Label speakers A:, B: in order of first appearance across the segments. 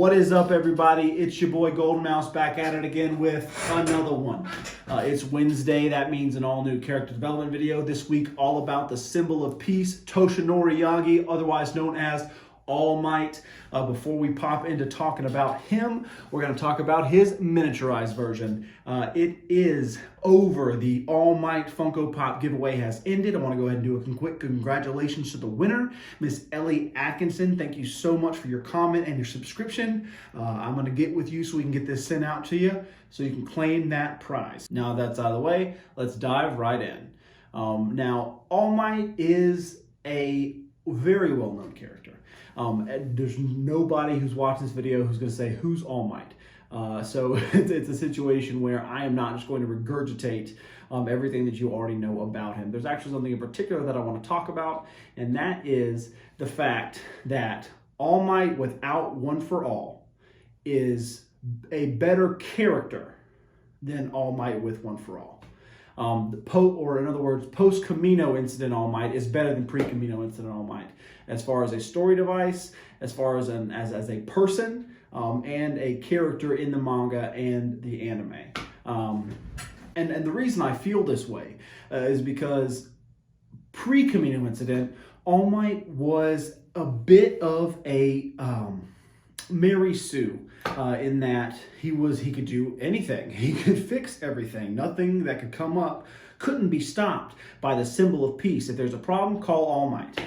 A: What is up, everybody? It's your boy Golden Mouse back at it again with another one. It's Wednesday. That means an all-new character development video. This week, all about the symbol of peace, Toshinori Yagi, otherwise known as All Might. Before we pop into talking about him, we're going to talk about his miniaturized version. It is over. The All Might Funko Pop giveaway has ended. I want to go ahead and do a quick congratulations to the winner, Miss Ellie Atkinson. Thank you so much for your comment and your subscription. I'm going to get with you so we can get this sent out to you so you can claim that prize. Now that's out of the way, let's dive right in. Now, All Might is a very well-known character. There's nobody who's watching this video who's going to say, who's All Might? So it's a situation where I am not just going to regurgitate everything that you already know about him. There's actually something in particular that I want to talk about, and that is the fact that All Might without One for All is a better character than All Might with One for All. In other words, post-Kamino Incident All Might is better than pre-Kamino Incident All Might, as far as a story device, as far as as a person, and a character in the manga and the anime. And the reason I feel this way is because pre-Kamino Incident, All Might was a bit of a Mary Sue, in that he could do anything. He could fix everything. Nothing that could come up couldn't be stopped by the symbol of peace. If there's a problem, call All Might.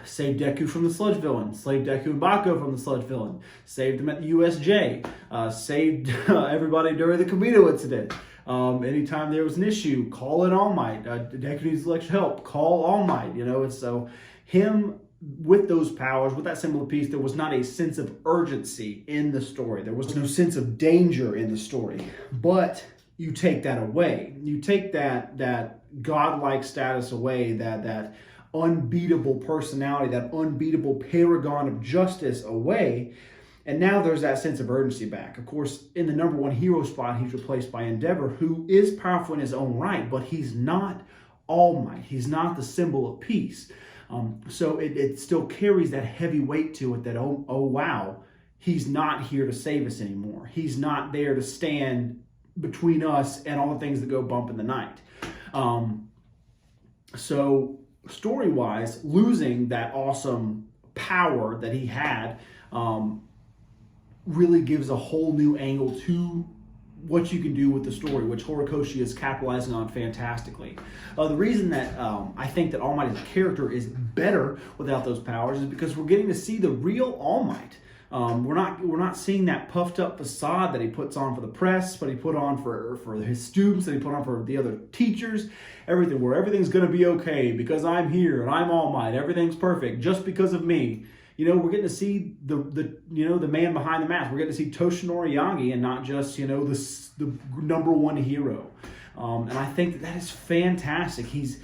A: Save Deku from the sludge villain. Save Deku and Bako from the sludge villain. Saved them at the USJ. Saved everybody during the Kamino Incident. Anytime there was an issue, call in All Might. Deku needs extra help, call All Might. You know, and so him with those powers, with that symbol of peace, there was not a sense of urgency in the story. There was no sense of danger in the story. But you take that away. You take that godlike status away, that unbeatable personality, that unbeatable paragon of justice away, and now there's that sense of urgency back. Of course, in the #1 hero spot, he's replaced by Endeavor, who is powerful in his own right, but he's not All Might. He's not the symbol of peace. So it still carries that heavy weight to it that, oh wow, he's not here to save us anymore. He's not there to stand between us and all the things that go bump in the night. So story-wise, losing that awesome power that he had really gives a whole new angle to what you can do with the story, which Horikoshi is capitalizing on fantastically. The reason that I think that All Might as a character is better without those powers is because we're getting to see the real All Might. We're not seeing that puffed up facade that he puts on for the press, but he put on for his students, that he put on for the other teachers, everything, where everything's going to be okay because I'm here and I'm All Might. Everything's perfect just because of me. You know, we're getting to see the man behind the mask. We're getting to see Toshinori Yagi and not just, the #1 hero. And I think that is fantastic. He's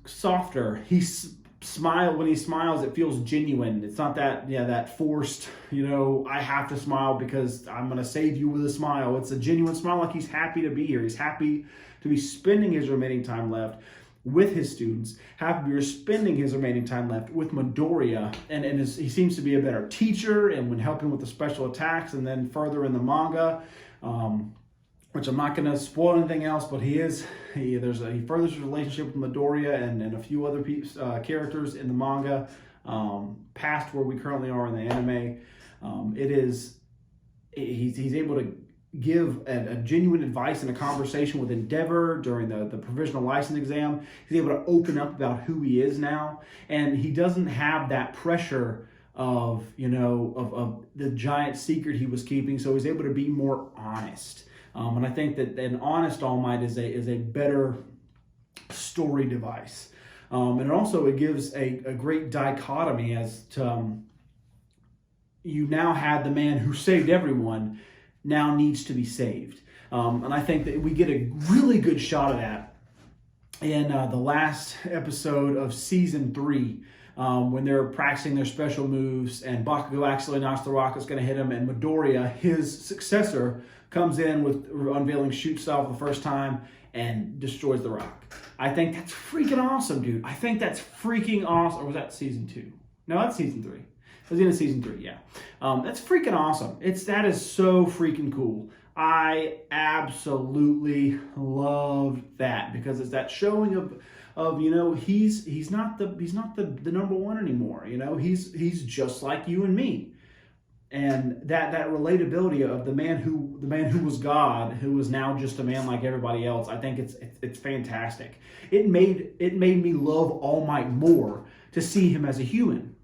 A: softer. When he smiles, it feels genuine. It's not that forced, I have to smile because I'm going to save you with a smile. It's a genuine smile, like he's happy to be here. He's happy to be spending his remaining time left with his students, happy to be spending his remaining time left with Midoriya, and he seems to be a better teacher and when helping with the special attacks, and then further in the manga, which I'm not going to spoil anything else, but he furthers his relationship with Midoriya and a few other characters in the manga, past where we currently are in the anime. He's able to give a genuine advice in a conversation with Endeavor during the provisional license exam. He's able to open up about who he is now, and he doesn't have that pressure of the giant secret he was keeping, so he's able to be more honest. And I think that an honest All Might is a better story device. And also it gives a great dichotomy as to you now had the man who saved everyone now needs to be saved. And I think that we get a really good shot of that in the last episode of Season 3, when they're practicing their special moves and Bakugo accidentally knocks the rock that's going to hit him, and Midoriya, his successor, comes in with unveiling shoot style for the first time and destroys the rock. I think that's freaking awesome, dude. I think that's freaking awesome. Or was that Season 2? No, that's Season 3. Was the end of season 3, yeah. That's freaking awesome. That is so freaking cool. I absolutely love that because it's that showing of he's not the number one anymore. He's just like you and me. And that relatability of the man who was God, who is now just a man like everybody else, I think it's fantastic. It made me love All Might more to see him as a human.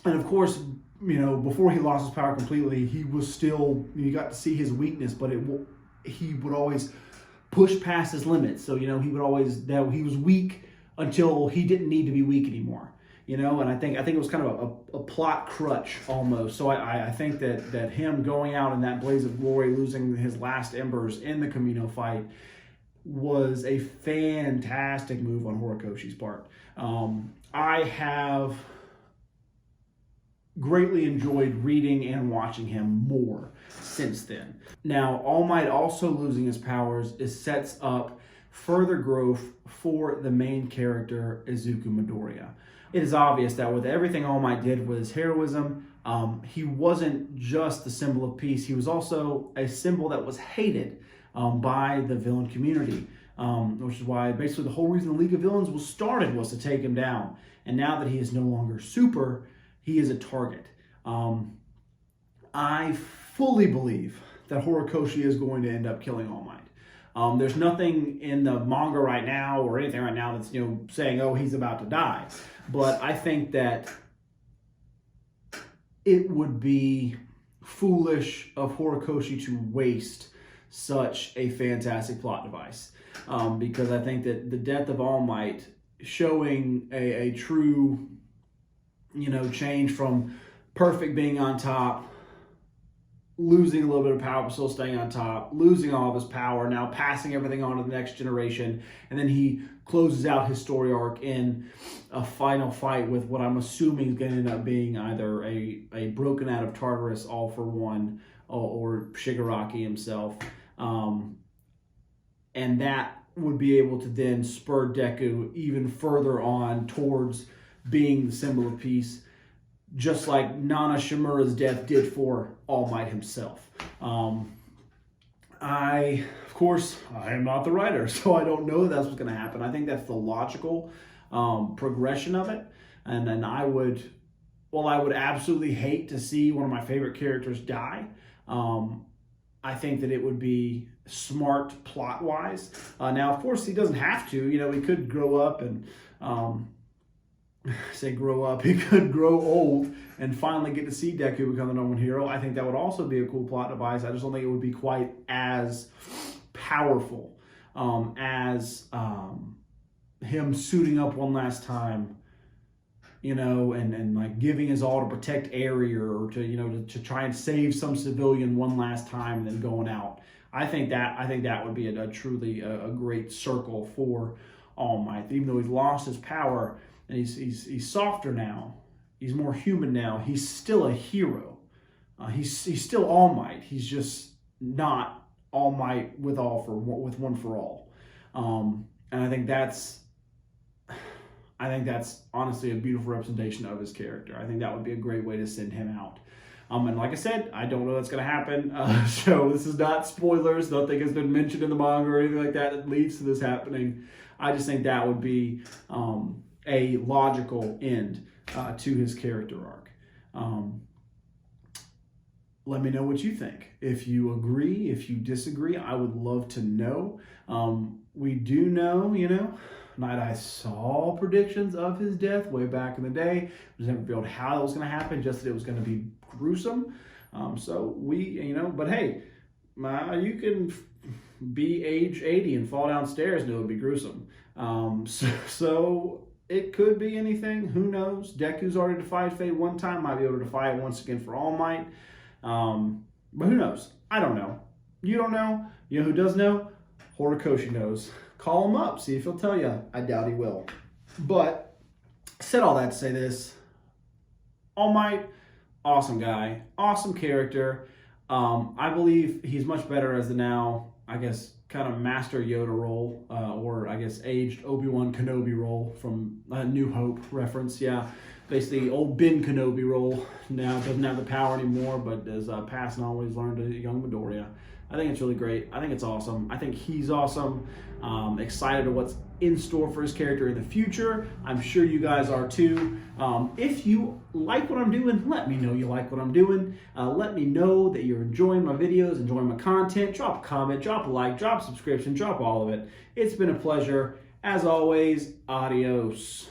A: And of course, before he lost his power completely, he was still, you got to see his weakness, but he would always push past his limits. So he was weak until he didn't need to be weak anymore. And I think it was kind of a plot crutch almost. So I think that him going out in that blaze of glory, losing his last embers in the Kamino fight, was a fantastic move on Horikoshi's part. I have greatly enjoyed reading and watching him more since then. Now, All Might also losing his powers sets up further growth for the main character, Izuku Midoriya. It is obvious that with everything All Might did with his heroism, he wasn't just the symbol of peace, he was also a symbol that was hated by the villain community, which is why basically the whole reason the League of Villains was started was to take him down. And now that he is no longer super, he is a target. I fully believe that Horikoshi is going to end up killing All Might. There's nothing in the manga right now or anything right now that's saying, oh, he's about to die. But I think that it would be foolish of Horikoshi to waste such a fantastic plot device. Because I think that the death of All Might, showing a true change from perfect being on top, losing a little bit of power but still staying on top, losing all of his power, now passing everything on to the next generation, and then he closes out his story arc in a final fight with what I'm assuming is going to end up being either a broken out of Tartarus All for One or Shigaraki himself. And that would be able to then spur Deku even further on towards being the symbol of peace, just like Nana Shimura's death did for All Might himself. Of course, I am not the writer, so I don't know that's what's going to happen. I think that's the logical progression of it. And then I would absolutely hate to see one of my favorite characters die. I think that it would be smart plot-wise. Now, of course, he doesn't have to. He could grow up and... he could grow old and finally get to see Deku become the number one hero. I think that would also be a cool plot device. I just don't think it would be quite as powerful as him suiting up one last time, and like giving his all to protect Area or to try and save some civilian one last time and then going out. I think that would be a truly great circle for All Might. Even though he's lost his power, and he's softer now, he's more human now, he's still a hero. He's still All Might. He's just not All Might with one for all. And I think that's honestly a beautiful representation of his character. I think that would be a great way to send him out. And like I said, I don't know that's going to happen. So this is not spoilers. Nothing has been mentioned in the manga or anything like that leads to this happening. I just think that would be a logical end to his character arc. Let me know what you think. If you agree, if you disagree, I would love to know. We do know, Night Eye saw predictions of his death way back in the day. Was never revealed how that was going to happen, just that it was going to be gruesome. But hey, you can be age 80 and fall downstairs and it would be gruesome. So it could be anything. Who knows? Deku's already defied fate one time. Might be able to defy it once again for All Might. But who knows? I don't know. You don't know. You know who does know? Horikoshi knows. Call him up. See if he'll tell you. I doubt he will. But said all that to say this. All Might, awesome guy. Awesome character. I believe he's much better as the now I guess, kind of Master Yoda role, or I guess aged Obi-Wan Kenobi role from New Hope reference. Yeah, basically old Ben Kenobi role. Now doesn't have the power anymore, but is passing on what he's learned to young Midoriya. I think it's really great. I think it's awesome. I think he's awesome. Excited to what's in store for his character in the future. I'm sure you guys are too. If you like what I'm doing, let me know you like what I'm doing. Let me know that you're enjoying my videos, enjoying my content. Drop a comment, drop a like, drop a subscription, drop all of it. It's been a pleasure. As always, adios.